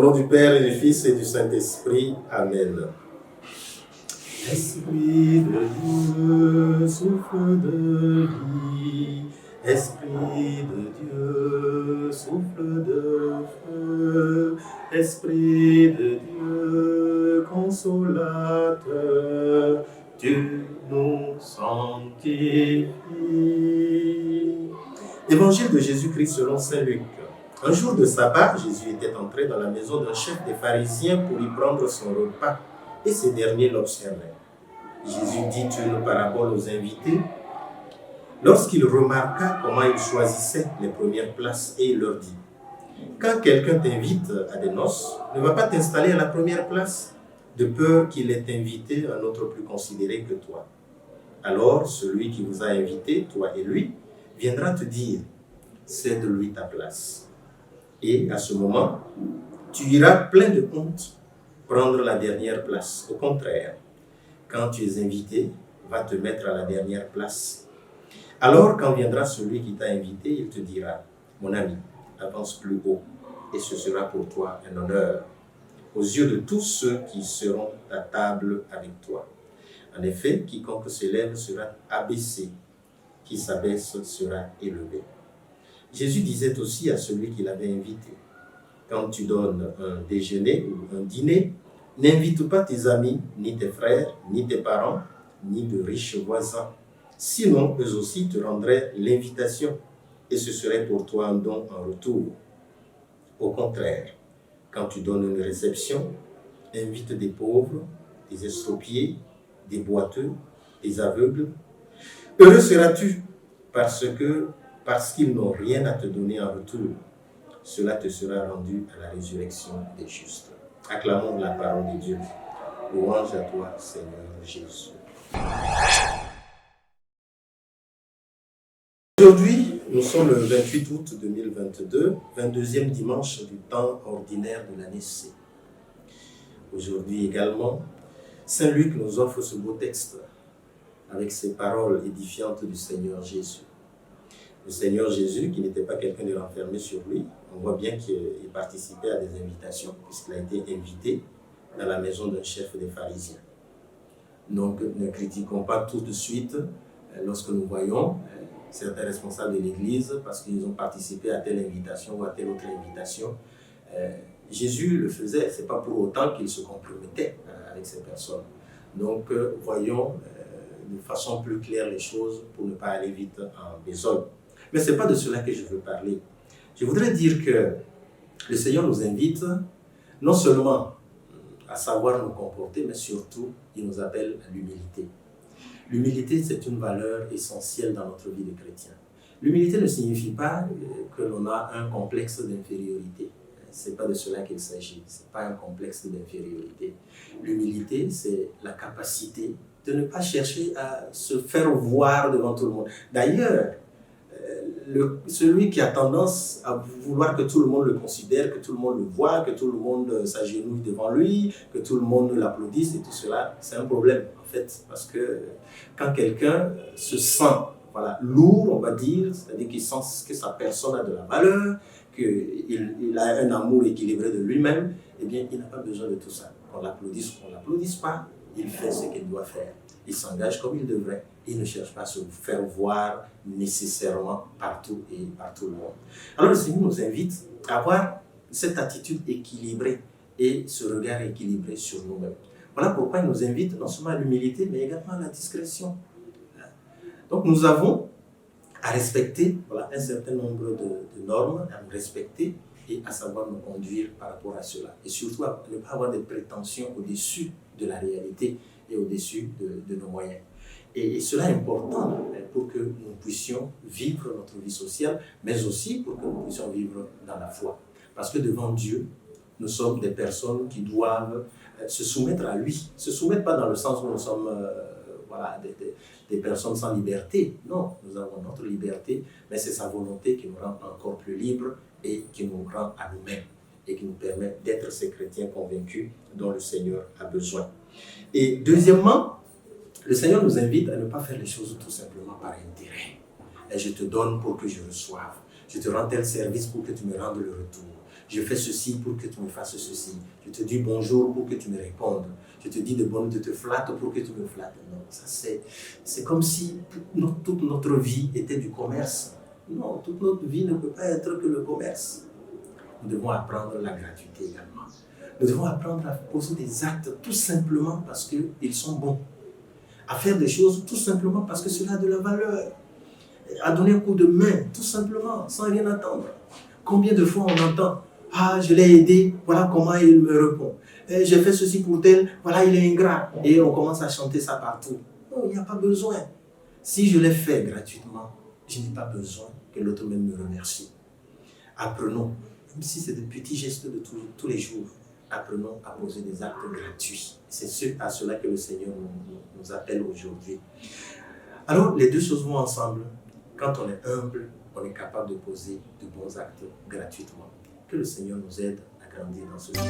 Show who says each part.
Speaker 1: nom du Père et du Fils et du Saint-Esprit. Amen. Esprit de Dieu, souffle de vie. Esprit de Dieu, souffle de feu. Esprit de Dieu, consolateur, tu nous sanctifies. Évangile de Jésus-Christ selon saint Luc. Un jour de sabbat, Jésus était entré dans la maison d'un chef des pharisiens pour y prendre son repas, et ces derniers l'observaient. Jésus dit une parabole aux invités. Lorsqu'il remarqua comment ils choisissaient les premières places, et il leur dit: quand quelqu'un t'invite à des noces, ne va pas t'installer à la première place, de peur qu'il ait invité un autre plus considéré que toi. Alors celui qui vous a invité, toi et lui, viendra te dire: cède-lui ta place. Et à ce moment, tu iras plein de honte prendre la dernière place. Au contraire, quand tu es invité, va te mettre à la dernière place. Alors, quand viendra celui qui t'a invité, il te dira: mon ami, avance plus haut, et ce sera pour toi un honneur aux yeux de tous ceux qui seront à table avec toi. En effet, quiconque s'élève sera abaissé, qui s'abaisse sera élevé. Jésus disait aussi à celui qui l'avait invité: quand tu donnes un déjeuner ou un dîner, n'invite pas tes amis, ni tes frères, ni tes parents, ni de riches voisins. Sinon, eux aussi te rendraient l'invitation, et ce serait pour toi un don en retour. Au contraire, quand tu donnes une réception, invite des pauvres, des estropiés, des boiteux, des aveugles. Heureux seras-tu, parce qu'ils n'ont rien à te donner en retour. Cela te sera rendu à la résurrection des justes. Acclamons la parole de Dieu. Louange à toi, Seigneur Jésus. Aujourd'hui, nous sommes le 28 août 2022, 22e dimanche du temps ordinaire de l'année C. Aujourd'hui également, saint Luc nous offre ce beau texte avec ces paroles édifiantes du Seigneur Jésus. Le Seigneur Jésus, qui n'était pas quelqu'un de renfermé sur lui, on voit bien qu'il participait à des invitations, puisqu'il a été invité dans la maison d'un chef des pharisiens. Donc, ne critiquons pas tout de suite lorsque nous voyons certains responsables de l'Église, parce qu'ils ont participé à telle invitation ou à telle autre invitation. Jésus le faisait, ce n'est pas pour autant qu'il se compromettait avec ces personnes. Donc, voyons de façon plus claire les choses pour ne pas aller vite en besogne. Mais ce n'est pas de cela que je veux parler. Je voudrais dire que le Seigneur nous invite non seulement à savoir nous comporter, mais surtout, il nous appelle à l'humilité. L'humilité, c'est une valeur essentielle dans notre vie de chrétien. L'humilité ne signifie pas que l'on a un complexe d'infériorité. Ce n'est pas de cela qu'il s'agit. Ce n'est pas un complexe d'infériorité. L'humilité, c'est la capacité de ne pas chercher à se faire voir devant tout le monde. D'ailleurs, celui qui a tendance à vouloir que tout le monde le considère, que tout le monde le voit, que tout le monde s'agenouille devant lui, que tout le monde l'applaudisse et tout cela, c'est un problème en fait. Parce que quand quelqu'un se sent lourd, on va dire, c'est-à-dire qu'il sent que sa personne a de la valeur, qu'il a un amour équilibré de lui-même, eh bien, il n'a pas besoin de tout ça. Qu'on l'applaudisse ou qu'on ne l'applaudisse pas, il fait ce qu'il doit faire. Il s'engage comme il devrait. Il ne cherche pas à se faire voir nécessairement partout et par tout le monde. Alors le Seigneur nous invite à avoir cette attitude équilibrée et ce regard équilibré sur nous-mêmes. Voilà pourquoi il nous invite non seulement à l'humilité, mais également à la discrétion. Donc nous avons à respecter un certain nombre de normes, à nous respecter et à savoir nous conduire par rapport à cela. Et surtout à ne pas avoir de prétentions au-dessus de la réalité et au-dessus de nos moyens. Et cela est important pour que nous puissions vivre notre vie sociale, mais aussi pour que nous puissions vivre dans la foi. Parce que devant Dieu, nous sommes des personnes qui doivent se soumettre à lui. Se soumettre pas dans le sens où nous sommes des personnes sans liberté. Non, nous avons notre liberté, mais c'est sa volonté qui nous rend encore plus libres et qui nous rend à nous-mêmes et qui nous permet d'être ces chrétiens convaincus dont le Seigneur a besoin. Et deuxièmement, le Seigneur nous invite à ne pas faire les choses tout simplement par intérêt. Et je te donne pour que je reçoive. Je te rends tel service pour que tu me rendes le retour. Je fais ceci pour que tu me fasses ceci. Je te dis bonjour pour que tu me répondes. Je te dis de bonnes, je te flatte pour que tu me flattes. Non, ça c'est comme si toute notre vie était du commerce. Non, toute notre vie ne peut pas être que le commerce. Nous devons apprendre la gratuité également. Nous devons apprendre à poser des actes tout simplement parce qu'ils sont bons. À faire des choses tout simplement parce que cela a de la valeur. À donner un coup de main tout simplement, sans rien attendre. Combien de fois on entend « Ah, je l'ai aidé, voilà comment il me répond. J'ai fait ceci pour tel, voilà, il est ingrat. » Et on commence à chanter ça partout. Non, il n'y a pas besoin. Si je l'ai fait gratuitement, je n'ai pas besoin que l'autre même me remercie. Apprenons, même si c'est des petits gestes de tous les jours, apprenons à poser des actes gratuits. C'est à cela que le Seigneur nous appelle aujourd'hui. Alors, les deux choses vont ensemble. Quand on est humble, on est capable de poser de bons actes gratuitement. Que le Seigneur nous aide à grandir dans ce jeu.